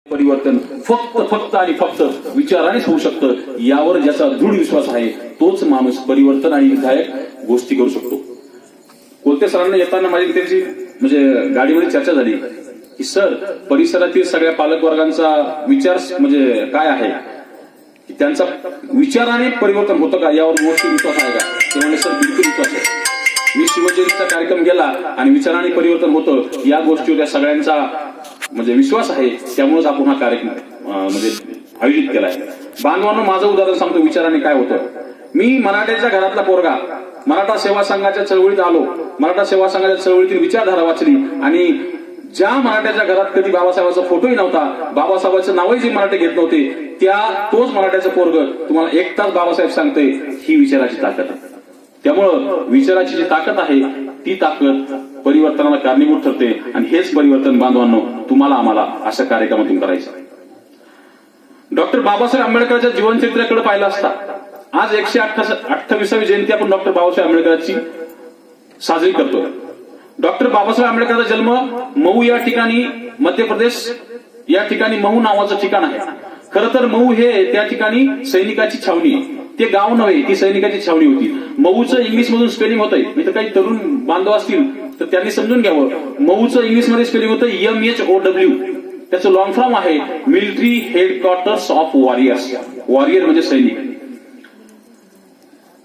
परिवर्तन फक्त आणि फक्त विचारानेच होऊ शकतं. यावर ज्याचा दृढ विश्वास आहे तोच माणूस परिवर्तन आणि विधायक गोष्टी करू शकतो. कोणत्या सरांना येताना माझी त्यांची गाडीमध्ये चर्चा झाली की सर, परिसरातील सगळ्या पालक वर्गांचा विचार काय आहे, की त्यांचा विचाराने परिवर्तन होतं का, यावर गोष्टी विश्वास आहे का? ते म्हणजे सर बिलकुल विश्वास आहे. मी शिवजयंतीचा कार्यक्रम केला आणि विचाराने परिवर्तन होतं या गोष्टीवर त्या सगळ्यांचा विश्वास आहे. त्यामुळेच आपण हा कार्यक्रम आयोजित केलाय. बांधवांनो, माझं उदाहरण सांगतो विचाराने काय होतं. मी मराठ्याच्या घरातला पोरगा, मराठा सेवा संघाच्या चळवळीत आलो, मराठा सेवा संघाच्या चळवळीतील विचारधारा वाचली आणि ज्या मराठ्याच्या घरात कधी बाबासाहेबांचा फोटोही नव्हता, बाबासाहेबांचं नावही जे मराठे घेत नव्हते, तोच मराठ्याचं पोरग तुम्हाला एक तास बाबासाहेब सांगतोय, ही विचाराची ताकद आहे. त्यामुळं विचाराची जी ताकद आहे ती ताकद परिवर्तनाला कारणीभूत ठरते आणि हेच परिवर्तन बांधवांनो तुम्हाला आम्हाला अशा कार्यक्रमातून करायचं. डॉक्टर बाबासाहेब आंबेडकरांच्या जीवनचरित्राकडे पाहिलं असता आज 128वी जयंती आपण डॉक्टर बाबासाहेब आंबेडकरांची साजरी करतोय. डॉक्टर बाबासाहेब आंबेडकरांचा जन्म मऊ या ठिकाणी, मध्य प्रदेश या ठिकाणी महू नावाचं ठिकाण आहे. खरं तर महू हे त्या ठिकाणी सैनिकाची छावणी आहे. ते गाव नव्हे, ती सैनिकाची छावणी होती. महूचं इंग्लिश मधून स्पेलिंग होतंय, इथं काही तरुण बांधव असतील तर त्यांनी समजून घ्यावं. महूचं इंग्लिश मध्ये स्पेलिंग होतं MHOW. त्याचं लॉंग फॉर्म आहे military headquarters of warriors. Warrior म्हणजे सैनिक.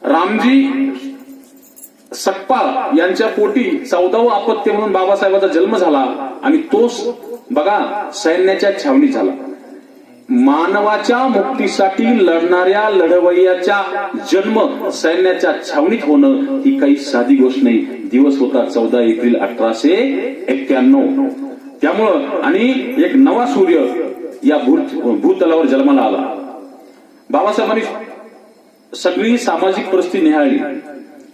रामजी सकपाळ यांच्या पोटी 14वं अपत्य म्हणून बाबासाहेबांचा जन्म झाला आणि तोच बघा सैन्याच्या छावणीत झाला. मानवाच्या मुक्तीसाठी लढणाऱ्या लढवय्याचा जन्म सैन्याच्या छावणीत होणं ही काही साधी गोष्ट नाही. दिवस होता 14 एप्रिल 1891. त्यामुळं आणि एक नवा सूर्य या भूतलावर जन्माला आला. बाबासाहेबांनी सगळी सामाजिक परिस्थिती निहाळली.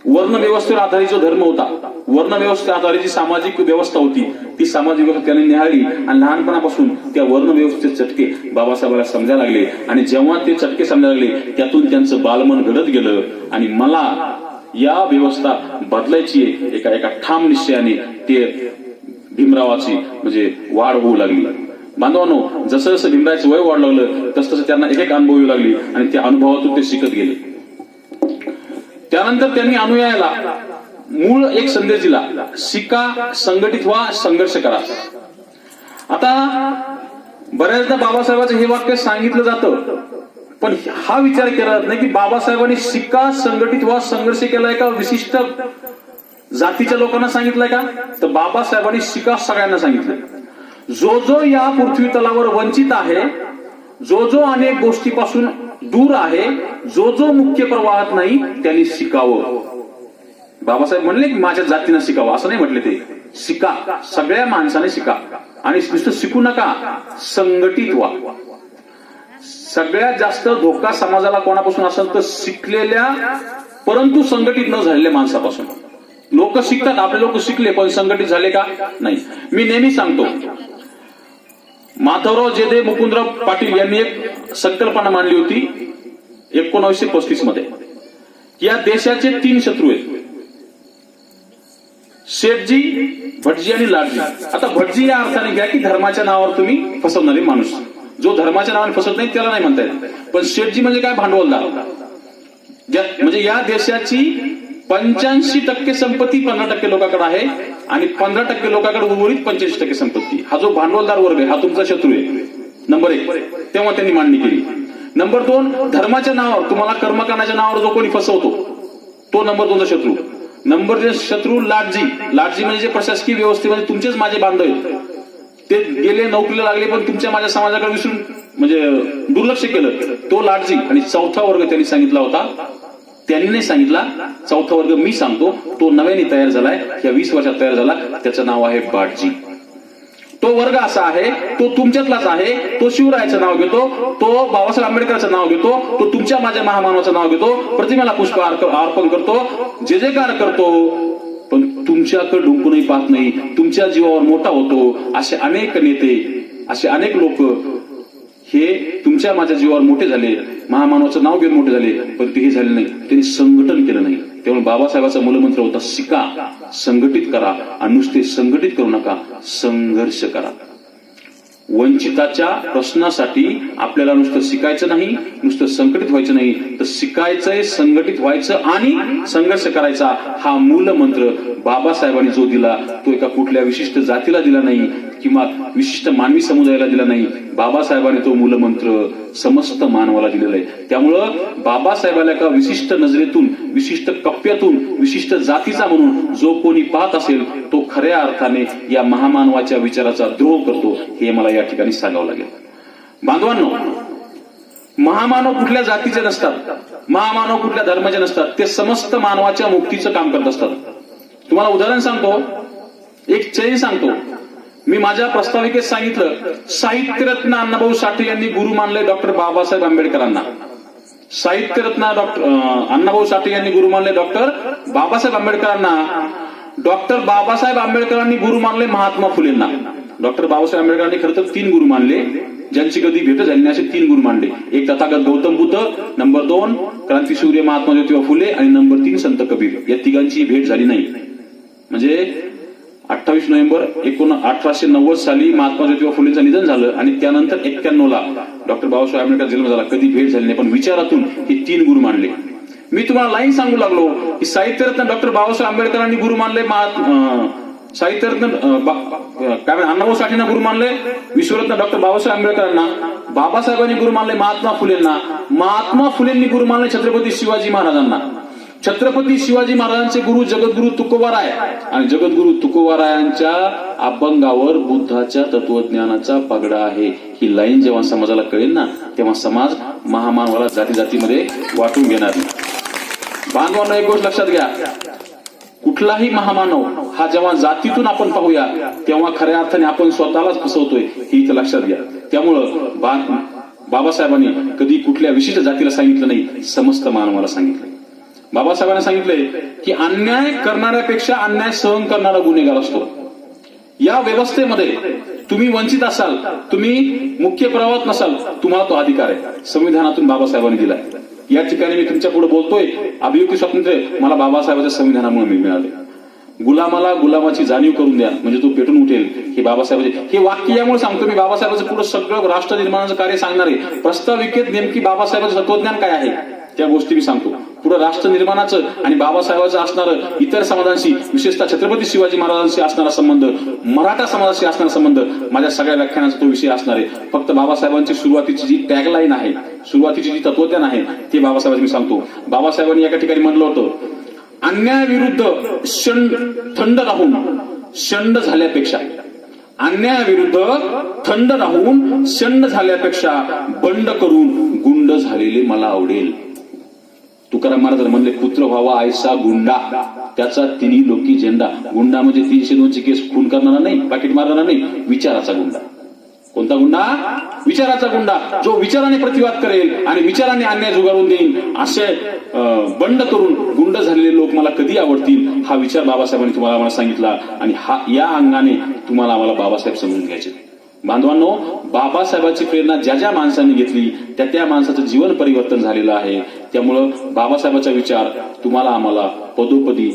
वर्णव्यवस्थेवर आधारित जो धर्म होता, वर्णव्यवस्थेवर आधारित जी सामाजिक व्यवस्था होती, ती सामाजिक व्यवस्था त्यांनी निहाळली आणि लहानपणापासून त्या वर्णव्यवस्थेचे चटके बाबासाहेबांना समजायला लागले आणि जेव्हा ते चटके समजायला लागले त्यातून त्यांचं बालमन घडत गेलं आणि मला या व्यवस्था बदलायची एका ठाम निश्चयाने ते भीमरावाची वाढ होऊ लागली. बांधवांनो, जसं जसं भीमरावाचं वय वाढ लागलं तसं त्यांना एक अनुभव येऊ लागली आणि त्या अनुभवातून ते शिकत गेले. त्यानंतर त्यांनी अनुयायाला मूळ एक संदेश दिला, शिका, संघटित व्हा, संघर्ष करा. आता बऱ्याचदा बाबासाहेबांचं हे वाक्य सांगितलं जातं पण हा विचार केला जात नाही की बाबासाहेबांनी शिका, संघटित व्हा, संघर्ष केलाय का विशिष्ट जातीच्या लोकांना सांगितलंय का? तर बाबासाहेबांनी शिका सगळ्यांना सांगितलंय. जो जो या पृथ्वी तलावर वंचित आहे, जो जो अनेक गोष्टीपासून दूर आहे, जो जो मुख्य प्रवाहात नाही, त्यांनी शिकावं. बाबासाहेब म्हणले की माझ्या जातीनं शिकावं असं नाही म्हटले, ते शिका, सगळ्या माणसाने शिका आणि नुसतं शिकू नका, संघटित व्हा. सगळ्यात जास्त धोका समाजाला कोणापासून असेल तर शिकलेल्या परंतु संघटित न झालेल्या माणसापासून. लोक शिकतात, आपले लोक शिकले पण संघटित झाले का? नाही. मी नेहमी सांगतो, माधवराव जेदे मुकुंदराव पाटील यांनी एक संकल्पना मांडली होती 1935 मध्ये. या देशाचे 3 शत्रू आहेत, शेठजी, भटजी आणि लाटजी. आता भटजी या अर्थाने घ्या की धर्माच्या नावावर तुम्ही फसवणारे माणूस. जो धर्माच्या नावाने फसवत नाही त्याला नाही म्हणता येत. पण शेठजी म्हणजे काय? भांडवलदार. या देशाची 85% संपत्ती 15% लोकांकडे आहे आणि 15% लोकांकडे उर्वरित 85% संपत्ती. हा जो भांडवलदार वर्ग आहे हा तुमचा शत्रू आहे, नंबर 1. तेव्हा त्यांनी मांडणी केली. नंबर 2, धर्माच्या नावावर, तुम्हाला कर्मकांडाच्या नावावर जो कोणी फसवतो तो नंबर 2चा शत्रू. नंबर 3 शत्रू लाटजी. लाटजी म्हणजे प्रशासकीय व्यवस्थेमध्ये तुमचेच माझे बांधव आहेत, ते गेले नोकरीला लागले पण तुमच्या माझ्या समाजाकडे विसरून दुर्लक्ष केलं, तो लाटजी. आणि 4था वर्ग त्यांनी सांगितला होता, त्यांनी नाही सांगितला, 4था वर्ग मी सांगतो, तो नव्याने तयार झालाय, या 20 वर्षात तयार झाला, त्याचं नाव आहे बाटजी. तो वर्ग असा आहे, तो तुमच्यातलाच आहे, तो शिवरायाचं नाव घेतो, तो बाबासाहेब आंबेडकरांचं नाव घेतो, तो तुमच्या माझ्या महामानवाचं नाव घेतो, प्रतिमेला पुष्प अर्पण करतो, जे जयकार करतो, पण तुमच्याकडे डुंकूनही पाहत नाही, तुमच्या जीवावर मोठा होतो. असे अनेक नेते, असे अनेक लोक हे तुमच्या माझ्या जीवावर मोठे झाले, महामानवाचं नाव घेऊन मोठे झाले, पण ते हे झाले नाही, त्यांनी संघटन केलं नाही. त्यामुळे बाबासाहेबांचा मूलमंत्र होता, शिका, संघटित करा आणि नुसते संघटित करू नका, संघर्ष करा. वंचिताच्या प्रश्नासाठी आपल्याला नुसतं शिकायचं नाही, नुसतं संघटित व्हायचं नाही, तर शिकायचंय, संघटित व्हायचं आणि संघर्ष करायचा हा मूल मंत्र बाबासाहेबांनी जो दिला तो एका कुठल्या विशिष्ट जातीला दिला नाही किंवा विशिष्ट मानवी समुदायाला दिला नाही. बाबासाहेबांनी तो मूल मंत्र समस्त मानवाला दिलेला आहे. त्यामुळं बाबासाहेबाला एका विशिष्ट नजरेतून, विशिष्ट कप्प्यातून, विशिष्ट जातीचा म्हणून जो कोणी पाहत असेल तो खऱ्या अर्थाने या महामानवाच्या विचाराचा द्रोह करतो, हे मला या ठिकाणी सांगावं लागेल. बांधवांनो, महामानव कुठल्या जातीचे नसतात, महामानव कुठल्या धर्माचे नसतात, ते समस्त मानवाच्या मुक्तीचं काम करत असतात. तुम्हाला उदाहरण सांगतो, एक चैन सांगतो. मी माझ्या प्रस्ताविकेत सांगितलं, साहित्यरत्न अण्णाभाऊ साठे यांनी गुरु मानले डॉक्टर बाबासाहेब आंबेडकरांना. साहित्यरत्न अण्णाभाऊ साठे यांनी गुरु मानले डॉक्टर बाबासाहेब आंबेडकरांना. डॉक्टर बाबासाहेब आंबेडकरांनी गुरु मानले महात्मा फुलेंना. डॉक्टर बाबासाहेब आंबेडकरांनी खरं तर 3 गुरु मानले, ज्यांची कधी भेट झाली नाही असे 3 गुरु मानले. एक तथागत गौतम बुद्ध, नंबर 2 क्रांतीसूर्य महात्मा ज्योतिबा फुले आणि नंबर 3 संत कबीर. या तिघांची भेट झाली नाही. म्हणजे 28 नोव्हेंबर 1890 साली महात्मा ज्योतिबा फुलेंचं निधन झालं आणि त्यानंतर 91 ला डॉक्टर बाबासाहेब आंबेडकर जन्म झाला. कधी भेट झाली नाही, पण विचारातून हे 3 गुरु मानले. मी तुम्हाला लाईन सांगू लागलो की साहित्यरत्न डॉक्टर बाबासाहेब आंबेडकरांनी गुरु मानले साहित्यरत्न काय अण्णाभाऊ साठेंना गुरु मानले, विश्वरत्न डॉक्टर बाबासाहेब आंबेडकरांना. बाबासाहेबांनी गुरु मानले महात्मा फुलेंना. महात्मा फुलेंनी गुरु मानले छत्रपती शिवाजी महाराजांना. छत्रपती शिवाजी महाराजांचे गुरु जगद्गुरु तुकोबाराय आणि जगद्गुरु तुकोबारायांच्या अभंगावर बुद्धाच्या तत्वज्ञानाचा पगडा आहे. ही लाईन जेव्हा समाजाला कळेल ना, तेव्हा समाज महामानवाला जाती जातीमध्ये वाटून घेणार नाही. बांधवांनो, एक गोष्ट लक्षात घ्या, कुठलाही महामानव हा जेव्हा जातीतून आपण पाहूया तेव्हा खऱ्या अर्थाने आपण स्वतःलाच फसवतोय, ही इथं लक्षात घ्या. त्यामुळं बाबासाहेबांनी कधी कुठल्या विशिष्ट जातीला सांगितलं नाही, समस्त मानवाला सांगितलं. बाबासाहेबांनी सांगितलंय की अन्याय करणाऱ्यापेक्षा अन्याय सहन करणारा गुन्हेगार असतो. या व्यवस्थेमध्ये तुम्ही वंचित असाल, तुम्ही मुख्य प्रवाहात नसाल, तुम्हाला तो अधिकार आहे, संविधानातून बाबासाहेबांनी दिलाय. या ठिकाणी मी तुमच्या पुढे बोलतोय, अभिव्यक्ती स्वातंत्र्य मला बाबासाहेबांच्या संविधानामुळे मिळाले. गुलामाला गुलामाची जाणीव करून द्या म्हणजे तो पेटून उठेल, हे बाबासाहेबांचे हे वाक्य यामुळे सांगतो. मी बाबासाहेबांचं पुढे सगळं राष्ट्र निर्माणाचं कार्य सांगणार आहे. प्रस्ताविकेत नेमकी बाबासाहेबांचं तत्वज्ञान काय आहे त्या गोष्टी मी सांगतो. पुढे राष्ट्र निर्माणाचं आणि बाबासाहेबांचं असणारं इतर समाजांशी, विशेषतः छत्रपती शिवाजी महाराजांशी असणारा संबंध, मराठा समाजाशी असणारा संबंध, माझ्या सगळ्या व्याख्यानाचा तो विषय असणार आहे. फक्त बाबासाहेबांची सुरुवातीची जी टॅगलाईन आहे, सुरुवातीची जी तत्वज्ञान आहे ते बाबासाहेबांनी मी सांगतो. बाबासाहेबांनी एका ठिकाणी म्हटलं होतं, अन्यायाविरुद्ध थंड राहून शंड झाल्यापेक्षा, अन्यायाविरुद्ध थंड राहून शंड झाल्यापेक्षा बंड करून गुंड झालेले मला आवडेल. तुकाराम महाराज म्हणले, पुत्र व्हावा आयसा गुंडा, त्याचा तिन्ही लोकी झेंडा. गुंडा म्हणजे 302 केस खून करणारा नाही, पाकिट मारणारा नाही, विचाराचा गुंडा. कोणता गुंडा? विचाराचा गुंडा, जो विचाराने प्रतिवाद करेल आणि विचाराने अन्याय जुगारून देईल. असे बंड करून गुंड झालेले लोक मला कधी आवडतील, हा विचार बाबासाहेबांनी तुम्हाला मला सांगितला आणि या अंगाने तुम्हाला आम्हाला बाबासाहेब समजून घ्यायचे. बांधवांनो, बाबासाहेबांची प्रेरणा ज्या ज्या माणसांनी घेतली त्या त्या माणसाचं जीवन परिवर्तन झालेलं आहे. त्यामुळं बाबासाहेबांचा विचार तुम्हाला आम्हाला पदोपदी,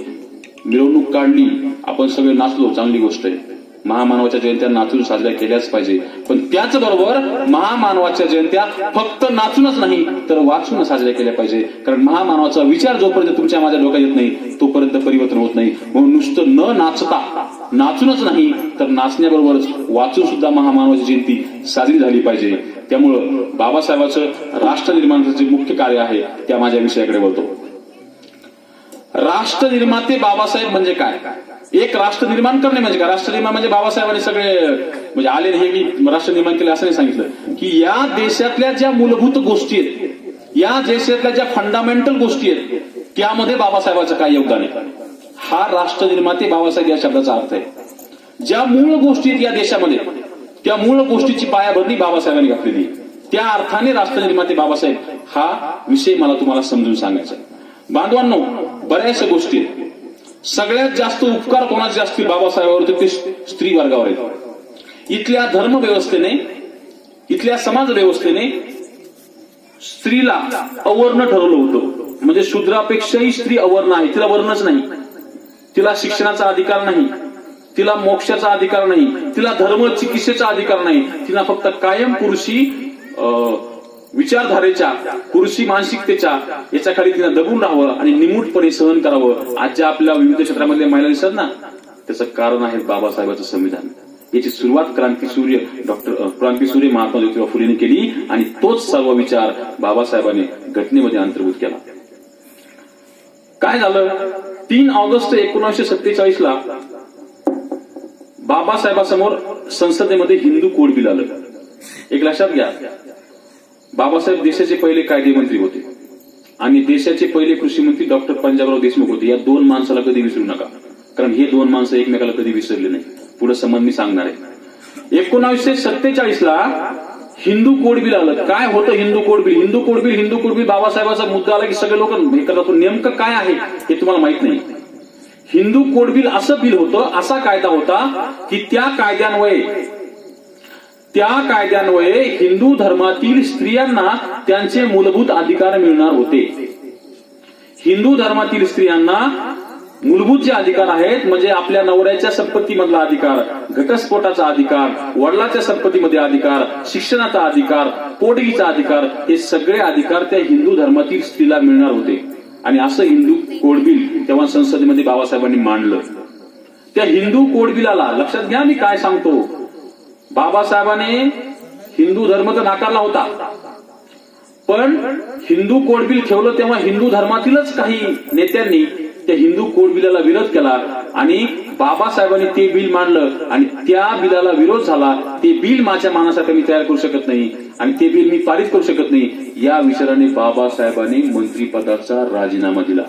मिरवणूक काढली, आपण सगळे नाचलो, चांगली गोष्ट आहे. महामानवाच्या जयंत्या नाचून साजऱ्या केल्याच पाहिजे, पण त्याचबरोबर महामानवाच्या जयंत्या फक्त नाचूनच नाही तर वाचून साजऱ्या केल्या पाहिजे. कारण महामानवाचा विचार जोपर्यंत तुमच्या माझ्या डोक्यात येत नाही तोपर्यंत परिवर्तन होत नाही. म्हणून नुसतं न नाचता, नाचूनच नाही तर नाचण्याबरोबरच वाचून सुद्धा महामानवाची जयंती साजरी झाली पाहिजे. त्यामुळं बाबासाहेबांचं राष्ट्र निर्माणाचं जे मुख्य कार्य आहे त्या माझ्या विषयाकडे बोलतो. राष्ट्र निर्माते बाबासाहेब म्हणजे काय? एक राष्ट्र निर्माण करणे म्हणजे काय? राष्ट्र निर्माण म्हणजे बाबासाहेबांनी सगळे म्हणजे आले हे मी राष्ट्र निर्माण केले असं नाही सांगितलं की या देशातल्या ज्या मूलभूत गोष्टी आहेत, या देशातल्या ज्या फंडामेंटल गोष्टी आहेत त्यामध्ये बाबासाहेबांचं काय योगदान आहे, हा राष्ट्र निर्माते बाबासाहेब या शब्दाचा अर्थ आहे. ज्या मूळ गोष्टी आहेत या देशामध्ये त्या मूळ गोष्टीची पायाभरणी बाबासाहेबांनी घातलेली आहे. त्या अर्थाने राष्ट्र निर्माते बाबासाहेब हा विषय मला तुम्हाला समजून सांगायचा आहे. बांधवांनो, बऱ्याचशा गोष्टी आहेत. सगळ्यात जास्त उपकार कोणाचे असतील बाबासाहेबांवर ते स्त्री वर्गावर आहेत. इथल्या धर्म व्यवस्थेने, इथल्या समाज व्यवस्थेने स्त्रीला अवर्ण ठरवलं होतं. म्हणजे शूद्रापेक्षाही स्त्री अवर्ण आहे, तिला वर्णच नाही, तिला शिक्षणाचा अधिकार नाही, तिला मोक्षाचा अधिकार नाही, तिला धर्म चिकित्सेचा अधिकार नाही, तिला फक्त कायम पुरुषी विचारधारेच्या, पुरुषी मानसिकतेच्या याच्या खाली तिला दबून राहावं आणि निमूटपणे सहन करावं. आज ज्या आपल्या विविध क्षेत्रामधल्या महिला दिसतात ना, त्याचं कारण आहे बाबासाहेबांचं संविधान. याची सुरुवात क्रांतिसूर्य महात्मा ज्योतिबा फुलेंनी केली आणि तोच सर्व विचार बाबासाहेबांनी घटनेमध्ये अंतर्भूत केला. काय झालं? 3 ऑगस्ट 1947 ला बाबासाहेबांसमोर संसदेमध्ये हिंदू कोड बिल आलं. एक लक्षात घ्या, बाबासाहेब देशाचे पहिले कायदेमंत्री होते आणि देशाचे पहिले कृषी मंत्री डॉक्टर पंजाबराव देशमुख होते. या 2 माणसाला कधी विसरू नका, कारण हे 2 माणसं एकमेकाला कधी विसरले नाही. पुढे संबंध मी सांगणार आहे. 1947 ला हिंदू कोड बिल आलं. काय होतं Hindu code bill? Hindu code bill बाबासाहेबांचा मुद्दा आला की सगळे लोक हे करतात. नेमकं काय आहे हे तुम्हाला माहित नाही. हिंदू कोड बिल असं बिल होतं, असा कायदा होता की त्या कायद्यान्वये हिंदू धर्मातील स्त्रियांना त्यांचे मूलभूत अधिकार मिळणार होते. हिंदू धर्मातील स्त्रियांना मूलभूत जे अधिकार आहेत, म्हणजे आपल्या नवऱ्याच्या संपत्तीमधला अधिकार, घटस्फोटाचा अधिकार, वडिलाच्या संपत्तीमध्ये अधिकार, शिक्षणाचा अधिकार, पोटगीचा अधिकार, हे सगळे अधिकार त्या हिंदू धर्मातील स्त्रीला मिळणार होते. आणि असं हिंदू कोड बिल तेव्हा संसदेमध्ये बाबासाहेबांनी मांडलं. त्या हिंदू कोड बिलाला लक्षात घ्या, मी काय सांगतो. बाबासाहेबांनी हिंदू धर्म तर नाकारला होता, पण हिंदू कोड बिल ठेवलं तेव्हा हिंदू धर्मातीलच काही नेत्यांनी त्या हिंदू कोड बिलाला विरोध केला आणि बाबासाहेबांनी ते बिल मांडलं आणि त्या बिलाला विरोध झाला. ते बिल माझ्या मानासाठी मी तयार करू शकत नाही आणि ते बिल मी पारित करू शकत नाही, या विचाराने बाबासाहेबांनी मंत्रिपदाचा राजीनामा दिला.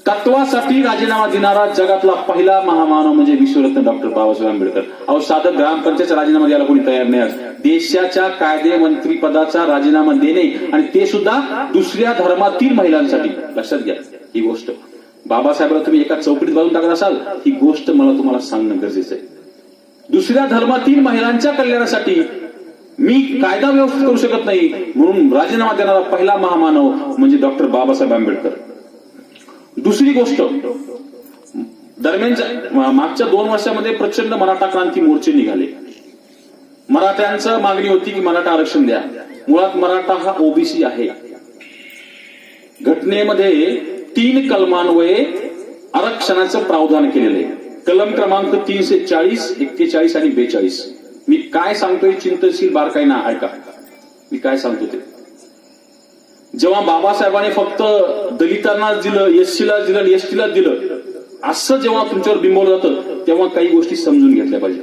तत्वासाठी राजीनामा देणारा जगातला पहिला महामानव म्हणजे विश्वरत्न डॉक्टर बाबासाहेब आंबेडकर. अहो, साधं ग्रामपंचायतचा राजीनामा द्यायला कोणी तयार नाही. देशाच्या कायदे मंत्रिपदाचा राजीनामा देणे आणि ते सुद्धा दुसऱ्या धर्मातील महिलांसाठी. लक्षात घ्या ही गोष्ट. बाबासाहेबांना तुम्ही एका चौकटीत बाजून टाकत असाल, ही गोष्ट मला तुम्हाला सांगणं गरजेचं आहे. दुसऱ्या धर्मातील महिलांच्या कल्याणासाठी मी कायदा व्यवस्थित करू शकत नाही म्हणून राजीनामा देणारा पहिला महामानव म्हणजे डॉक्टर बाबासाहेब आंबेडकर. दुसरी गोष्ट, दरम्यानच्या मागच्या 2 वर्षामध्ये प्रचंड मराठा क्रांती मोर्चे निघाले. मराठ्यांचं मागणी होती की मराठा आरक्षण द्या. मुळात मराठा हा ओबीसी आहे. घटनेमध्ये 3 कलमान्वये आरक्षणाचं प्रावधान केलेलं आहे. कलम क्रमांक 340, 41 आणि 42. मी काय सांगतोय चिंतनशील बारकाईनं ऐका, मी काय सांगतो ते. जेव्हा बाबासाहेबांनी फक्त दलितांना दिलं, एससीला दिलं, एसटीला दिलं, असं जेव्हा तुमच्यावर बिंबवलं जातं तेव्हा काही गोष्टी समजून घेतल्या पाहिजे.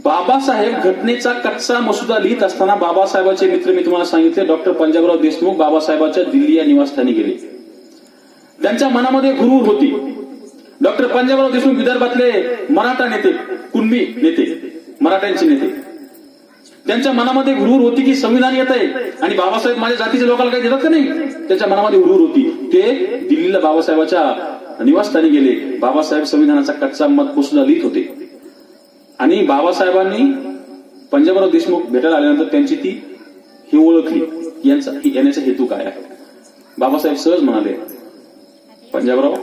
बाबासाहेब घटनेचा कच्चा मसुदा लिहित असताना बाबासाहेबांचे मित्र, मी तुम्हाला सांगितले, डॉक्टर पंजाबराव देशमुख बाबासाहेबांच्या दिल्ली या निवासस्थानी गेले. त्यांच्या मनामध्ये गुरूर होती. डॉक्टर पंजाबराव देशमुख विदर्भातले मराठा नेते, कुणबी नेते, मराठ्यांचे नेते, त्यांच्या मनामध्ये हुरूर होती की संविधान येत आहे आणि बाबासाहेब माझ्या जातीच्या लोकांना काही देतात का नाही, त्यांच्या मनामध्ये हुरूर होती. ते दिल्लीला बाबासाहेबांच्या निवासस्थानी गेले. बाबासाहेब संविधानाचा कच्चा मसुदा लिहित होते आणि बाबासाहेबांनी पंजाबराव देशमुख भेटायला आल्यानंतर त्यांची ती ही ओळखली, येण्याचा हेतू काय आहे. बाबासाहेब सहज म्हणाले, पंजाबराव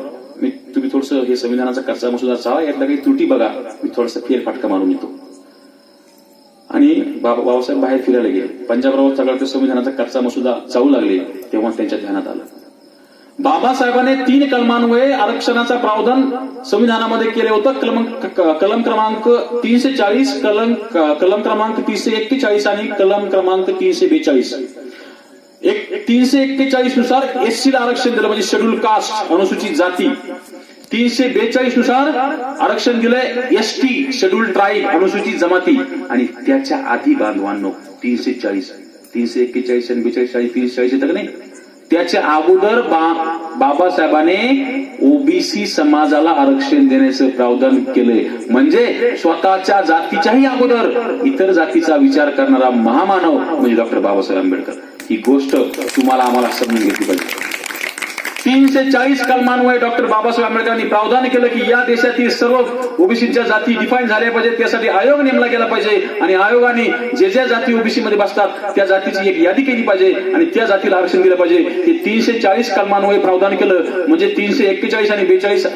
तुम्ही थोडंसं हे संविधानाचा कच्चा मसुदा चावा, यातल्या काही त्रुटी बघा, मी थोडासा फेरफटका मारून येतो. आणि बाबासाहेब बाहेर फिरायला गेले. पंजाबराव सगळं संविधानाचा कच्चा मसुदा चावू लागले तेव्हा त्यांच्या ध्यानात आलं, बाबासाहेबांनी 3 कलमान्वये आरक्षणाचा प्रावधान संविधानामध्ये केले होतं. कलम क्रमांक 340, कलम क्रमांक 341 आणि कलम क्रमांक 342. 341 नुसार एससीला आरक्षण दिलं, म्हणजे शेड्यूल कास्ट, अनुसूचित जाती. 342 नुसार आरक्षण दिलंय एसटी, शेड्यूल ट्राईब, अनुसूचित जमाती. आणि त्याच्या आधी बांधवांनो 340, 341 आणि 42 आणि 340 येतं का नाही, त्याच्या अगोदर बाबासाहेबांनी ओबीसी समाजाला आरक्षण देण्याचं प्रावधान केलंय. म्हणजे स्वतःच्या जातीच्याही अगोदर इतर जातीचा विचार करणारा महामानव म्हणजे डॉक्टर बाबासाहेब आंबेडकर. ही गोष्ट तुम्हाला आम्हाला समजून घेतली पाहिजे. 340 कलमान्वये डॉक्टर बाबासाहेब आंबेडकरांनी प्रावधान केलं की या देशातील सर्व ओबीसीच्या जाती डिफाईन झाल्या पाहिजेत, त्यासाठी आयोग नेमला गेला पाहिजे आणि आयोगाने जे ज्या जाती ओबीसी मध्ये बसतात त्या जातीची एक यादी केली पाहिजे आणि त्या जातीला आरक्षण दिलं पाहिजे. हे 340 कलमान्वये प्रावधान केलं. म्हणजे 341 आणि 42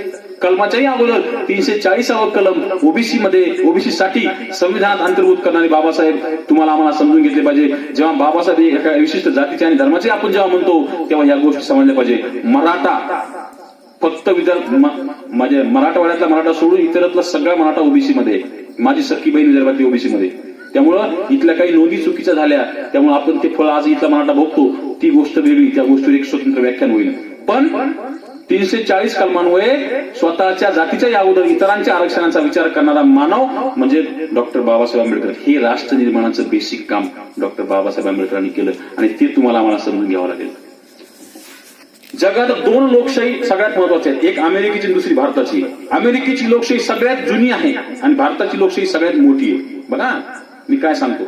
कलमाच्याही अगोदर 340वा कलम ओबीसी साठी संविधानात अंतर्भूत करणारे बाबासाहेब तुम्हाला आम्हाला समजून घेतले पाहिजे. जेव्हा बाबासाहेब एका विशिष्ट जातीचे आणि धर्माचे आपण जेव्हा म्हणतो तेव्हा या गोष्टी समजल्या पाहिजे. मराठा फक्त म्हणजे मराठवाड्यातला मराठा सोडून इतरतला सगळा मराठा ओबीसी मध्ये. माझी सख्खी बहीण विदर्भातली ओबीसी मध्ये. त्यामुळं इथल्या काही नोंदी चुकीच्या झाल्या त्यामुळे आपण ते फळ आज इथला मराठा भोगतो ती गोष्ट वेगळी. त्या गोष्टीवर एक स्वतंत्र व्याख्यान होईल. पण 340 कलमान्वये स्वतःच्या जातीच्या अगोदर इतरांच्या आरक्षणाचा विचार करणारा मानव म्हणजे डॉक्टर बाबासाहेब आंबेडकर. हे राष्ट्र निर्माणाचं बेसिक काम डॉक्टर बाबासाहेब आंबेडकरांनी केलं आणि ते तुम्हाला आम्हाला समजून घ्यावं लागेल. जगात 2 लोकशाही सगळ्यात महत्वाच्या आहेत. एक अमेरिकेची आणि दुसरी भारताची. अमेरिकेची लोकशाही सगळ्यात जुनी आहे आणि भारताची लोकशाही सगळ्यात मोठी आहे. बघा मी काय सांगतो.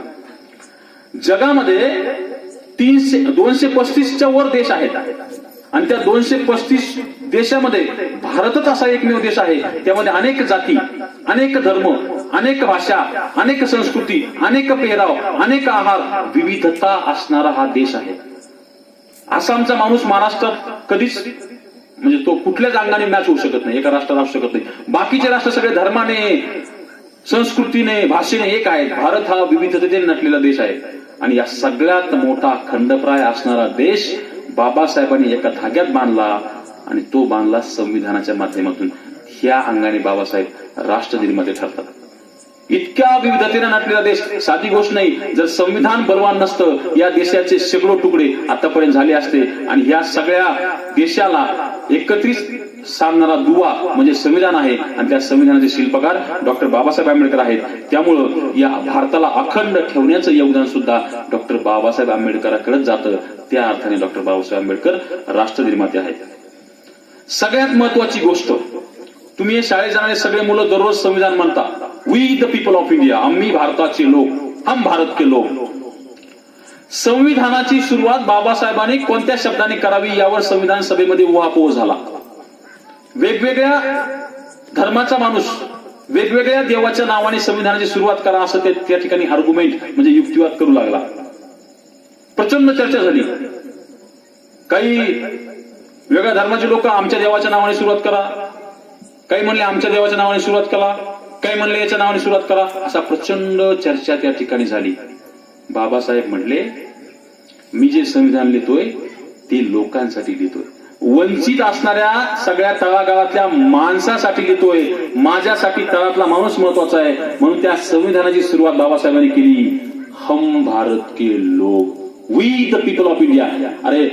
जगामध्ये 235च्या वर देश आहेत आणि त्या 235 देशामध्ये भारतच असा एकमेव देश आहे त्यामध्ये अनेक जाती, अनेक धर्म, अनेक भाषा, अनेक संस्कृती, अनेक पेहराव, अनेक आहार, विविधता असणारा हा देश आहे. आसामचा माणूस महाराष्ट्रात कधीच म्हणजे तो कुठल्याच अंगाने मॅच होऊ शकत नाही, एका राष्ट्रात असू शकत नाही. बाकीचे राष्ट्र सगळे धर्माने, संस्कृतीने, भाषेने एक आहेत. भारत हा विविधतेने नटलेला देश आहे आणि या सगळ्यात मोठा खंडप्राय असणारा देश बाबासाहेबांनी एका धाग्यात बांधला आणि तो बांधला संविधानाच्या माध्यमातून. ह्या अंगाने बाबासाहेब राष्ट्रनिर्माते ठरतात. इतक्या विविधतेने नटलेला देश साधी गोष्ट नाही. जर संविधान बलवान नसतं या देशाचे शेकडो तुकडे आतापर्यंत झाले असते आणि ह्या सगळ्या देशाला एकत्रित साधणारा दुवा म्हणजे संविधान आहे आणि त्या संविधानाचे शिल्पकार डॉक्टर बाबासाहेब आंबेडकर आहेत. त्यामुळं या भारताला अखंड ठेवण्याचं योगदान सुद्धा डॉक्टर बाबासाहेब आंबेडकरांकडे जातं. त्या अर्थाने डॉक्टर बाबासाहेब आंबेडकर राष्ट्रनिर्माते आहेत. सगळ्यात महत्वाची गोष्ट, तुम्ही हे शाळेत जाणारे सगळे मुलं दररोज संविधान म्हणता. We the people of India, आम्ही भारताचे लोक, हम भारत के लोक. संविधानाची सुरुवात बाबासाहेबांनी कोणत्या शब्दाने करावी यावर संविधान सभेमध्ये उहापोह झाला. वेगवेगळ्या धर्माचा माणूस वेगवेगळ्या देवाच्या नावाने संविधानाची सुरुवात करा असं त्या ठिकाणी आर्ग्युमेंट म्हणजे युक्तिवाद करू लागला. प्रचंड चर्चा झाली. काही वेगळ्या धर्माचे लोक आमच्या देवाच्या नावाने सुरुवात करा, काही म्हणले आमच्या देवाच्या नावाने सुरुवात करा, काही म्हणले याच्या नावाने सुरुवात करा. असा प्रचंड चर्चा त्या ठिकाणी झाली. बाबासाहेब म्हणले मी जे संविधान लिहितोय ते लोकांसाठी लिहितोय, वंचित असणाऱ्या सगळ्या तळागाळातल्या माणसासाठी लिहितोय. माझ्यासाठी तळातला माणूस महत्वाचा आहे म्हणून त्या संविधानाची सुरुवात बाबासाहेबांनी केली. हम भारत के लोग, we the people of India. अरे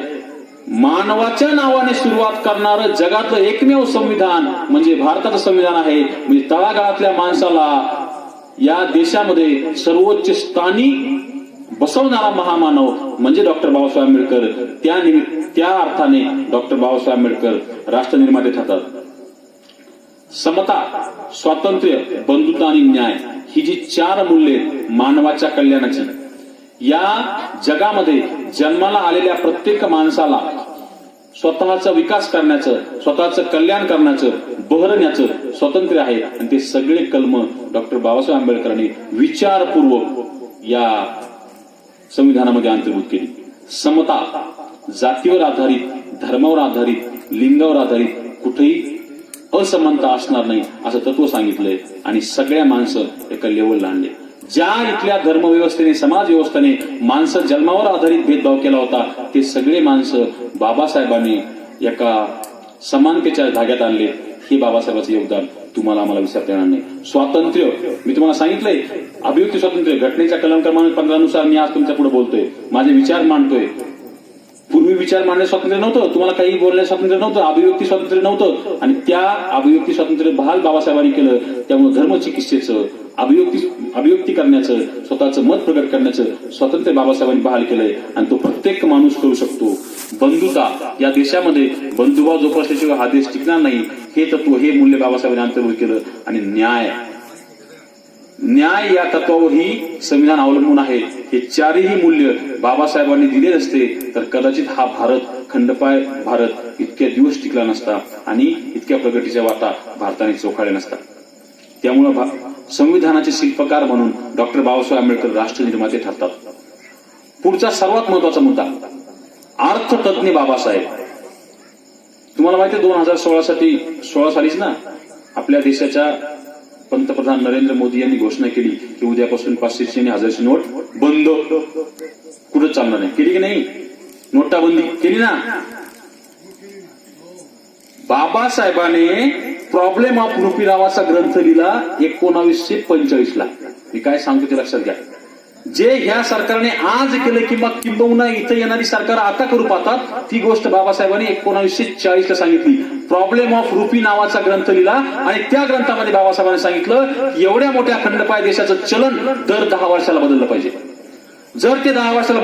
मानवाच्या नावाने सुरुवात करणारं जगातलं एकमेव संविधान म्हणजे भारताचं संविधान आहे. म्हणजे तळागाळातल्या माणसाला या देशामध्ये सर्वोच्च स्थानी बसवणारा महामानव म्हणजे डॉक्टर बाबासाहेब आंबेडकर. त्या अर्थाने डॉक्टर बाबासाहेब आंबेडकर राष्ट्रनिर्माते ठरतात. समता, स्वातंत्र्य, बंधुता आणि न्याय ही जी 4 मूल्ये मानवाच्या कल्याणाची या जगामध्ये जन्माला आलेल्या प्रत्येक माणसाला स्वतःचा विकास करण्याचं, स्वतःचं कल्याण करण्याचं, बहरण्याचं स्वातंत्र्य आहे आणि ते सगळे कलम डॉक्टर बाबासाहेब आंबेडकरांनी विचारपूर्वक या संविधानामध्ये अंतर्भूत केली. समता, जातीवर आधारित, धर्मावर आधारित, लिंगावर आधारित कुठेही असमानता असणार नाही असं तत्व सांगितलंय आणि सगळ्या माणसं एका लेवलला आणले. ज्या इथल्या धर्मव्यवस्थेने, समाज व्यवस्थेने माणसं जन्मावर आधारित भेदभाव केला होता ते सगळे माणसं बाबासाहेबांनी एका समानतेच्या धाग्यात आणले. हे बाबासाहेबांचं योगदान तुम्हाला आम्हाला विसरता येणार नाही. स्वातंत्र्य, मी तुम्हाला सांगितलंय अभिव्यक्ती स्वातंत्र्य घटनेच्या कलम क्रमांक 15 नुसार मी आज तुमच्या पुढे बोलतोय, माझे विचार मांडतोय. पूर्वी विचार मांडण्याचं स्वातंत्र्य नव्हतं, तुम्हाला काही बोलण्याचं स्वातंत्र्य नव्हतं, अभिव्यक्ती स्वातंत्र्य नव्हतं आणि त्या अभिव्यक्ती स्वातंत्र्य बहाल बाबासाहेबांनी केलं. त्यामुळे धर्मचिकित्सेचं, अभिव्यक्ती करण्याचं, स्वतःचं मत प्रकट करण्याचं स्वातंत्र्य बाबासाहेबांनी बहाल केलंय आणि तो प्रत्येक माणूस करू शकतो. बंधुता, या देशामध्ये बंधुभाव जोपासल्याशिवाय हा देश टिकणार नाही हे तत्व, हे मूल्य बाबासाहेबांनी अंतर्भूत केलं. आणि न्याय या तत्वावर ही संविधान अवलंबून आहे. हे 4ही मूल्य बाबासाहेबांनी दिले नसते तर कदाचित हा भारत, खंडपाय भारत इतक्या दिवस टिकला नसता आणि इतक्या प्रगतीच्या वाटा भारताने चोखाळल्या नसता. त्यामुळे संविधानाचे शिल्पकार म्हणून डॉक्टर बाबासाहेब आंबेडकर राष्ट्रनिर्माते ठरतात. पुढचा सर्वात महत्वाचा मुद्दा, अर्थतज्ञ बाबासाहेब. तुम्हाला माहिती आहे 2016 सालीच ना आपल्या देशाच्या पंतप्रधान नरेंद्र मोदी यांनी घोषणा केली की उद्यापासून 500ची आणि 1000ची नोट बंद, कुठंच चालणार नाही. केली की नाही? नोटाबंदी केली ना. बाबासाहेबांनी प्रॉब्लेम ऑफ रुपी नावाचा ग्रंथ लिहिला 1945 ला. मी काय सांगतो ते लक्षात घ्या. जे ह्या सरकारने आज केलं किंवा किंबहुना इथं येणारी सरकार आता करू पाहतात, ती गोष्ट बाबासाहेबांनी 1940 ला सांगितली. प्रॉब्लेम ऑफ रुपी नावाचा ग्रंथ लिहिला आणि त्या ग्रंथामध्ये बाबासाहेबांनी सांगितलं एवढ्या मोठ्या खंडपाय देशाचं चलन दर 10 वर्षाला बदललं पाहिजे. जर ते 10 वर्षाला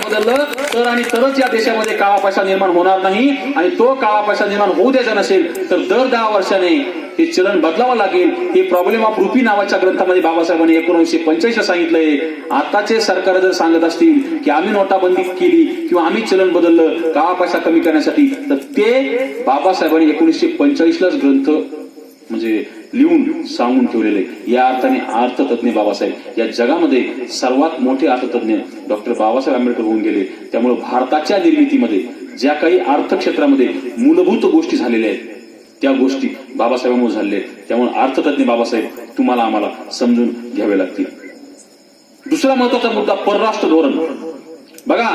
बदललं तर आणि तरच या देशामध्ये काळा पैसा निर्माण होणार नाही. आणि तो काळा पैसा निर्माण होऊ द्यायचा नसेल तर दर 10 वर्षाने हे चलन बदलावं लागेल. हे प्रॉब्लेम ऑफ रुपी नावाच्या ग्रंथामध्ये बाबासाहेबांनी 1945 ला सांगितलंय. आताचे सरकार जर सांगत असतील की आम्ही नोटाबंदी केली किंवा आम्ही चलन बदललं काळा पैसा कमी करण्यासाठी, तर ते बाबासाहेबांनी 1945 लाच ग्रंथ म्हणजे लिहून सांगून ठेवलेले. या अर्थाने अर्थतज्ञ बाबासाहेब या जगामध्ये सर्वात मोठे अर्थतज्ञ डॉक्टर बाबासाहेब आंबेडकर होऊन गेले. त्यामुळे भारताच्या निर्मितीमध्ये ज्या काही अर्थक्षेत्रामध्ये मूलभूत गोष्टी झालेल्या आहेत त्या गोष्टी बाबासाहेबांमुळे झालेल्या आहेत. त्यामुळे अर्थतज्ञ बाबासाहेब तुम्हाला आम्हाला समजून घ्यावे लागतील. दुसरा महत्वाचा मुद्दा परराष्ट्र धोरण. बघा,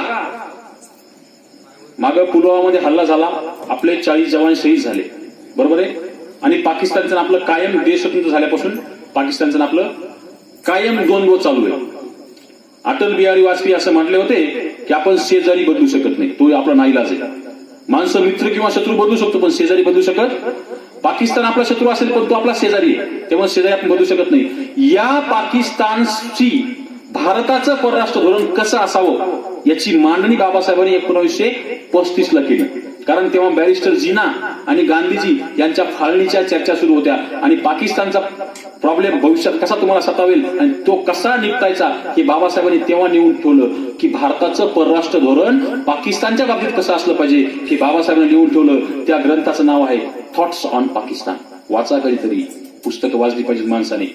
मागे पुलवामामध्ये हल्ला झाला, आपले 40 जवान शहीद झाले, बरोबर आहे. आणि पाकिस्तानचं आपलं कायम देश स्वतंत्र झाल्यापासून पाकिस्तानचं आपलं कायम द्वंद्व चालू आहे. अटल बिहारी वाजपेयी असं म्हटले होते की आपण शेजारी बदलू शकत नाही, तो आपला नाईलाज आहे. माणसं मित्र किंवा शत्रू बदलू शकतो पण शेजारी बदलू शकत. पाकिस्तान आपला शत्रू असेल पण तो आपला शेजारी आहे, त्यामुळे शेजारी आपण बदलू शकत नाही. या पाकिस्तानची भारताचं परराष्ट्र धोरण कसं असावं याची मांडणी बाबासाहेबांनी 1935 ला केली. कारण तेव्हा बॅरिस्टर जीना आणि गांधीजी यांच्या फाळणीच्या चर्चा सुरू होत्या आणि पाकिस्तानचा प्रॉब्लेम भविष्यात कसा तुम्हाला सतावेल आणि तो कसा निपटायचा हे बाबासाहेबांनी तेव्हा नेऊन ठेवलं की भारताचं परराष्ट्र धोरण पाकिस्तानच्या बाबतीत कसं असलं पाहिजे हे बाबासाहेबांनी लिहून ठेवलं. त्या ग्रंथाचं नाव आहे थॉट्स ऑन पाकिस्तान. वाचा कधीतरी, पुस्तकं वाचली पाहिजेत माणसाने.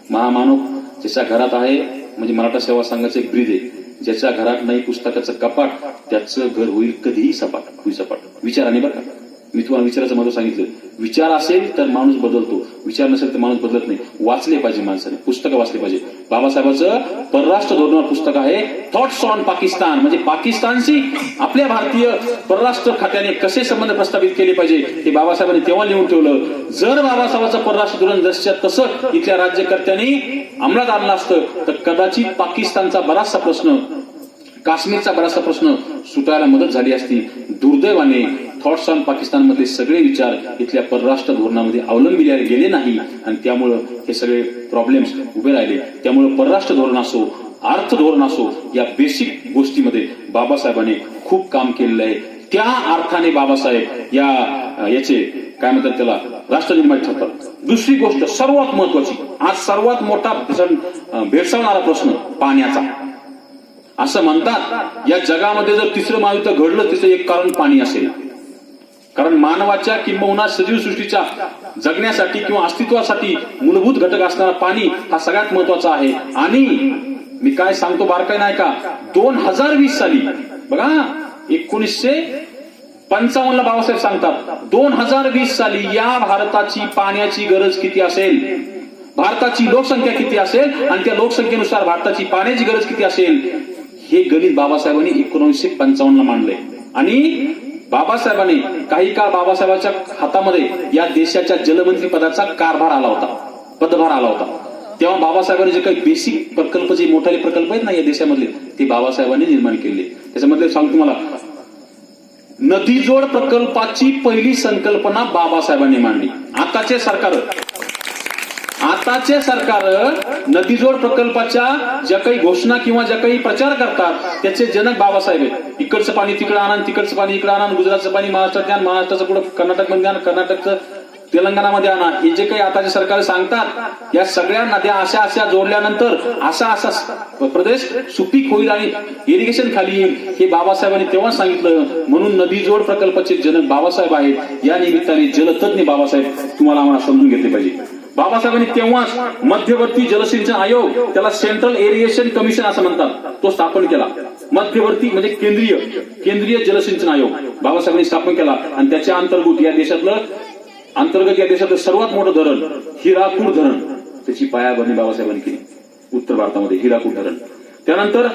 महामानव ज्याच्या घरात आहे म्हणजे मराठा सेवा संघाचं एक ब्रीद आहे, ज्याच्या घरात नाही पुस्तकाचं कपाट त्याचं घर होईल कधीही सपाट. विचाराने बरं का, मी तुम्हाला विचाराचं महत्व सांगितलं. विचार असेल तर माणूस बदलतो, विचार नसेल तर माणूस बदलत नाही. वाचले पाहिजे माणसाने, पुस्तकं वाचले पाहिजे. बाबासाहेबांचं परराष्ट्र धोरणावर पुस्तक आहे थॉट्स ऑन पाकिस्तान. म्हणजे पाकिस्तानशी आपल्या भारतीय परराष्ट्र खात्याने कसे संबंध प्रस्थापित केले पाहिजे हे बाबासाहेबांनी तेव्हा लिहून ठेवलं. जर बाबासाहेबांचं परराष्ट्र धोरण जसच्या तसं इथल्या राज्यकर्त्यांनी अंमलात आणलं असतं तर कदाचित पाकिस्तानचा बराचसा प्रश्न, काश्मीरचा बराचसा प्रश्न सुटायला मदत झाली असती. दुर्दैवाने थॉट्स ऑन पाकिस्तान मधले सगळे विचार इथल्या परराष्ट्र धोरणामध्ये अवलंबिले गेले नाही आणि त्यामुळं हे सगळे प्रॉब्लेम्स उभे राहिले. त्यामुळे परराष्ट्र धोरण असो, अर्थ धोरण असो, या बेसिक गोष्टीमध्ये बाबासाहेबांनी खूप काम केलेलं आहे. त्या अर्थाने बाबासाहेब याचे काय म्हणतात त्याला राष्ट्रनिर्माण ठरतात. दुसरी गोष्ट सर्वात महत्वाची, आज सर्वात मोठा भेडसावणारा प्रश्न पाण्याचा. असं म्हणतात या जगामध्ये जर तिसरं महायुद्ध घडलं त्याचं एक कारण पाणी असेल. कारण मानवाच्या किंबहुना सजीव सृष्टीच्या जगण्यासाठी किंवा अस्तित्वासाठी मूलभूत घटक असणारा पाणी हा सगळ्यात महत्वाचा आहे. आणि मी काय सांगतो बारकाई नाही का, 2020 साली बघा 1955 ला बाबासाहेब सांगतात 2020 साली या भारताची पाण्याची गरज किती असेल, भारताची लोकसंख्या किती असेल आणि त्या लोकसंख्येनुसार भारताची पाण्याची गरज किती असेल हे गणित बाबासाहेबांनी 1955 ला मांडले. आणि बाबासाहेबांनी काही काळ बाबासाहेबांच्या हातामध्ये या देशाच्या जलमंत्री पदाचा पदभार आला होता. तेव्हा बाबासाहेबांनी जे काही बेसिक प्रकल्प, जे मोठे प्रकल्प आहेत ना या देशामधले, ते बाबासाहेबांनी निर्माण केले. त्याच्यामधले सांगतो तुम्हाला, नदीजोड प्रकल्पाची पहिली संकल्पना बाबासाहेबांनी मांडली. आताचे सरकार नदीजोड प्रकल्पाच्या ज्या काही घोषणा किंवा ज्या काही प्रचार करतात त्याचे जनक बाबासाहेब आहेत. इकडचं पाणी तिकडे आणा, तिकडचं पाणी इकडे आणा, गुजरातचं पाणी महाराष्ट्रात आणा, महाराष्ट्राचं पुढे कर्नाटकमध्ये आणा, कर्नाटकचं तेलंगणामध्ये आणा. हे जे काही आताचे सरकार सांगतात या सगळ्या नद्या अशा जोडल्यानंतर असा प्रदेश सुपीक होईल आणि इरिगेशन खाली येईल हे बाबासाहेबांनी तेव्हा सांगितलं. म्हणून नदीजोड प्रकल्पाचे जनक बाबासाहेब आहेत. या निमित्ताने जलतज्ञ बाबासाहेब तुम्हाला आम्हाला समजून घेतले पाहिजे. बाबासाहेबांनी तेव्हाच मध्यवर्ती जलसिंचन आयोग, त्याला सेंट्रल इरिगेशन कमिशन असं म्हणतात, तो स्थापन केला. मध्यवर्ती म्हणजे केंद्रीय जलसिंचन आयोग बाबासाहेबांनी स्थापन केला. आणि त्याच्या अंतर्गत या देशातलं सर्वात मोठं धरण हिराकूड धरण, त्याची पायाभरणी बाबासाहेबांनी केली उत्तर भारतामध्ये, हिराकूड धरण. त्यानंतर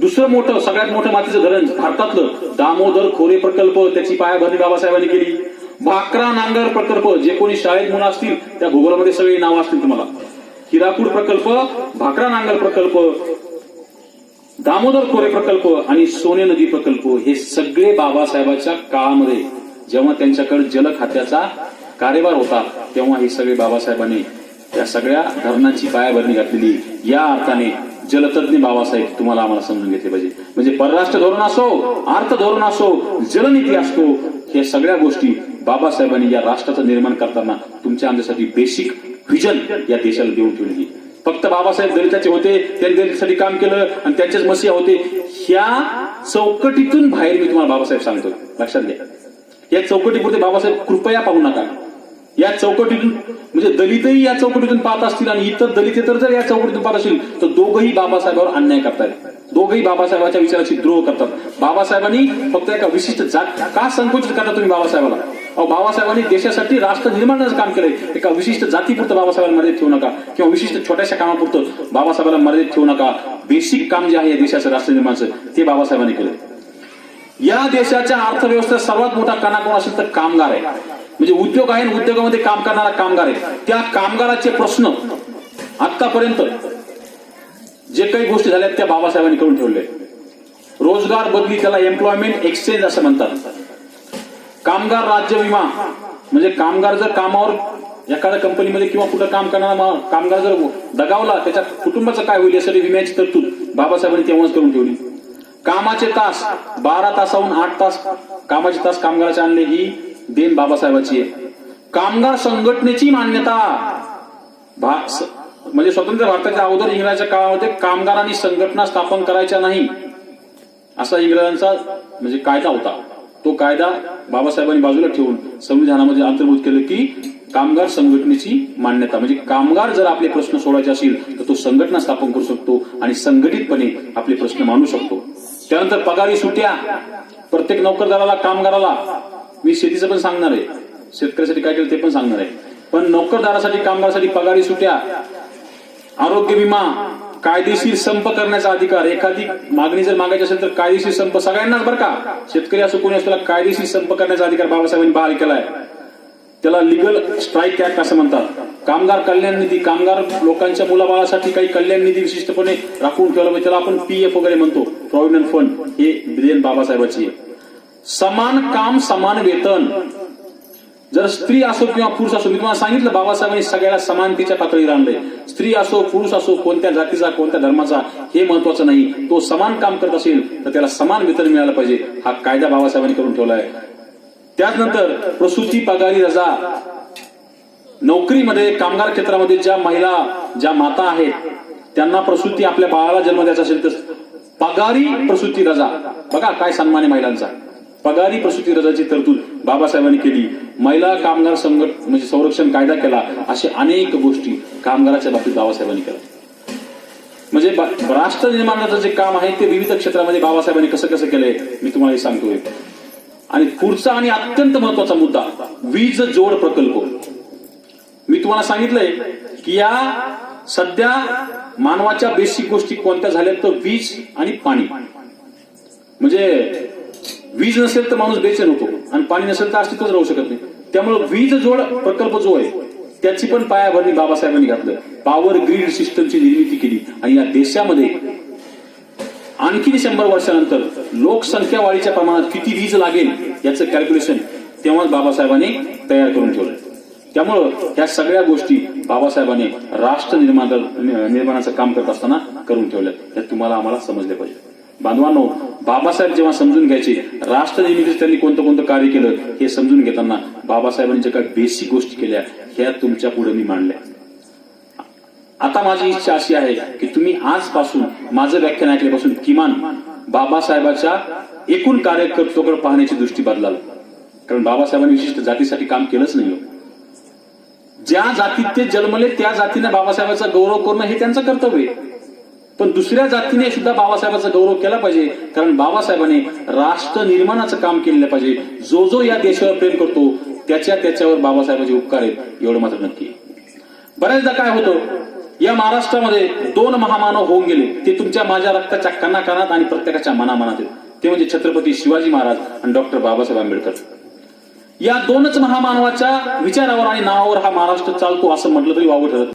दुसरं मोठं सगळ्यात मोठं मातीचं धरण भारतातलं दामोदर खोरे प्रकल्प, त्याची पायाभरणी बाबासाहेबांनी केली. भाकरा नांगर प्रकल्प, जे कोणी शाळेत मुलं असतील त्या भूगोलामध्ये सगळी नावं असतील तुम्हाला. हिराकूड प्रकल्प, भाकरा नांगर प्रकल्प, दामोदर खोरे प्रकल्प आणि सोने नदी प्रकल्प, हे सगळे बाबासाहेबांच्या काळामध्ये, जेव्हा त्यांच्याकडे जल खात्याचा कार्यभार होता, तेव्हा हे सगळे बाबासाहेबांनी या सगळ्या धरणांची पायाभरणी घातलेली. या अर्थाने जलतज्ञ बाबासाहेब तुम्हाला आम्हाला समजून घेतले पाहिजे. म्हणजे परराष्ट्र धोरण असो, अर्थ धोरण असो, जलनीती असतो, हे सगळ्या गोष्टी बाबासाहेबांनी या राष्ट्राचं निर्माण करताना तुमच्या आमच्यासाठी बेसिक व्हिजन या देशाला देऊन ठेवली. फक्त बाबासाहेब दलिताचे होते, त्यांनी दलितांसाठी काम केलं आणि त्यांचेच मसीहा होते, ह्या चौकटीतून बाहेर मी तुम्हाला बाबासाहेब सांगतो, लक्षात घ्या. या चौकटीपुरते बाबासाहेब कृपया पाहू नका. या चौकटीतून म्हणजे दलितही या चौकटीतून पाहत असतील आणि इतर दलितेतर जर या चौकटीतून पाहत असतील तर दोघंही बाबासाहेबांवर अन्याय करतात, दोघंही बाबासाहेबांच्या विचाराची द्रोह करतात. बाबासाहेबांनी फक्त एका विशिष्ट जात का संकुचित करता तुम्ही बाबासाहेबाला? बाबासाहेबांनी देशासाठी राष्ट्र निर्माणाचं काम केलंय. एका विशिष्ट जातीपुरतं बाबासाहेबांना मर्यादित ठेवू नका किंवा विशिष्ट छोट्याशा कामापुरतं बाबासाहेबांना मर्यादित ठेवू नका. बेसिक काम जे आहे या देशाचं राष्ट्र निर्माणाचं ते बाबासाहेबांनी केलं. या देशाच्या अर्थव्यवस्थेत सर्वात मोठा कणा कोण असेल तर कामगार आहे. म्हणजे उद्योग आहे, उद्योगामध्ये काम करणारा कामगार आहे. त्या कामगाराचे प्रश्न आतापर्यंत जे काही गोष्टी झाल्या त्या बाबासाहेबांनी करून ठेवले. रोजगार बदली, त्याला एम्प्लॉयमेंट एक्सचेंज असं म्हणतात. कामगार राज्य विमा, म्हणजे कामगार जर कामावर एखाद्या कंपनीमध्ये किंवा कुठं काम करणारा कामगार जर दगावला, त्याच्या कुटुंबाचं काय होईल यासाठी विम्याची तरतूद बाबासाहेबांनी तेव्हाच करून ठेवली. कामाचे तास 12 तासाहून 8 तास कामाचे तास कामगाराचे आणले, ही देण बाबासाहेबांची आहे. कामगार संघटनेची मान्यता, म्हणजे स्वतंत्र भारताच्या अगोदर इंग्रजांच्या काळामध्ये कामगारांनी संघटना स्थापन करायच्या नाही असा इंग्रजांचा म्हणजे कायदा होता. तो कायदा बाबासाहेबांनी बाजूला ठेवून संविधानामध्ये अंतर्भूत केलं की कामगार संघटनेची मान्यता, म्हणजे कामगार जर आपले प्रश्न सोडवायचे असतील तर तो संघटना स्थापन करू शकतो आणि संघटितपणे आपले प्रश्न मांडू शकतो. त्यानंतर पगारी सुट्या, प्रत्येक नोकरदाराला, कामगाराला, मी शेतीचं पण सांगणार आहे, शेतकऱ्यासाठी काय केलं ते पण सांगणार आहे, पण नोकरदारासाठी, कामगारासाठी पगारी सुट्या, आरोग्य विमा, कायदेशीर संप करण्याचा अधिकार. एखादी मागणी जर मागायची असेल तर कायदेशीर संप सगळ्यांनाच, बरं का, शेतकरी असो कोणी असतो, कायदेशीर संप करण्याचा अधिकार बाबासाहेबांनी बहाल केलाय. त्याला लिगल स्ट्राईक ऍक्ट असं म्हणतात. कामगार कल्याण निधी, कामगार लोकांच्या मुलाबाळासाठी काही कल्याण निधी विशिष्टपणे राखून ठेवला, म्हणजे त्याला आपण पीएफ वगैरे म्हणतो, प्रॉव्हिडंट फंड, हे देण बाबासाहेबांची आहे. समान काम समान वेतन, जर स्त्री असो किंवा पुरुष असो, मी तुम्हाला सांगितलं बाबासाहेबांनी सगळ्याला समानतेच्या पातळीवर आणलंय. स्त्री असो, पुरुष असो, कोणत्या जातीचा, कोणत्या धर्माचा, हे महत्वाचं नाही. तो समान काम करत असेल तर त्याला समान वेतन मिळालं पाहिजे, हा कायदा बाबासाहेबांनी करून ठेवलाय. त्यानंतर प्रसूती पगारी रजा, नोकरीमध्ये, कामगार क्षेत्रामध्ये ज्या महिला, ज्या माता आहेत त्यांना प्रसूती, आपल्या बाळाला जन्म द्यायचा असेल तर पगारी प्रसूती रजा, बघा काय सन्मान आहे महिलांचा. पगारी प्रसूती रजाची तरतूद बाबासाहेबांनी केली. महिला कामगार म्हणजे संरक्षण कायदा केला. असे अनेक गोष्टी कामगाराच्या बाबतीत बाबासाहेबांनी केल्या. म्हणजे राष्ट्र निर्माणाचं जे काम आहे ते विविध क्षेत्रामध्ये बाबासाहेबांनी कसं कसं केलंय मी तुम्हाला हे सांगतोय. आणि पुढचा आणि अत्यंत महत्वाचा मुद्दा, वीज जोड प्रकल्प. मी तुम्हाला सांगितलंय की या सध्या मानवाच्या बेसिक गोष्टी कोणत्या झाल्या तर वीज आणि पाणी. म्हणजे वीज नसेल तर माणूस बेचैन होतो आणि पाणी नसेल तर अस्तित्वच राहू शकत नाही. त्यामुळे वीज जोड प्रकल्प जो आहे त्याची पण पायाभरणी बाबासाहेबांनी घातलं. पॉवर ग्रीड सिस्टमची निर्मिती केली आणि या देशामध्ये आणखी 100 वर्षानंतर लोकसंख्या वाढीच्या प्रमाणात किती वीज लागेल याचं कॅल्क्युलेशन तेव्हाच बाबासाहेबांनी तयार करून ठेवलं. त्यामुळं या सगळ्या गोष्टी बाबासाहेबांनी राष्ट्र निर्माणाचं काम करत असताना करून ठेवल्या. हे तुम्हाला आम्हाला समजले पाहिजे. बांधवांनो, बाबासाहेब जेव्हा समजून घ्यायचे राष्ट्र निर्मितीत त्यांनी कोणतं कोणतं कार्य केलं हे समजून घेताना बाबासाहेबांनी ज्या काही बेसिक गोष्टी केल्या ह्या तुमच्या पुढे मी मांडल्या. आता माझी इच्छा अशी आहे की तुम्ही आजपासून माझं व्याख्यान ऐकल्यापासून किमान बाबासाहेबांच्या एकूण कार्यकर्तृत्वाकडे पाहण्याची दृष्टी बदलाल. कारण बाबासाहेबांनी विशिष्ट जातीसाठी काम केलंच नाही. ज्या जातीत ते जन्मले त्या जातीने बाबासाहेबांचा गौरव करणं हे त्यांचं कर्तव्य आहे. पण दुसऱ्या जातीने सुद्धा बाबासाहेबांचा गौरव केला पाहिजे, कारण बाबासाहेबांनी राष्ट्र निर्माणाचं काम केलेलं पाहिजे. जो जो या देशावर प्रेम करतो त्याच्यावर बाबासाहेबांचे उपकार आहेत, एवढं मात्र नक्की. बऱ्याचदा काय होतं, या महाराष्ट्रामध्ये 2 महामानव होऊन गेले, ते तुमच्या माझ्या रक्ताच्या कणाकणात आणि प्रत्येकाच्या मनामनात आहेत. ते म्हणजे छत्रपती शिवाजी महाराज आणि डॉक्टर बाबासाहेब आंबेडकर. या 2च महामानवाच्या विचारावर आणि नावावर हा महाराष्ट्र चालतो असं म्हटलं तरी वावगं ठरत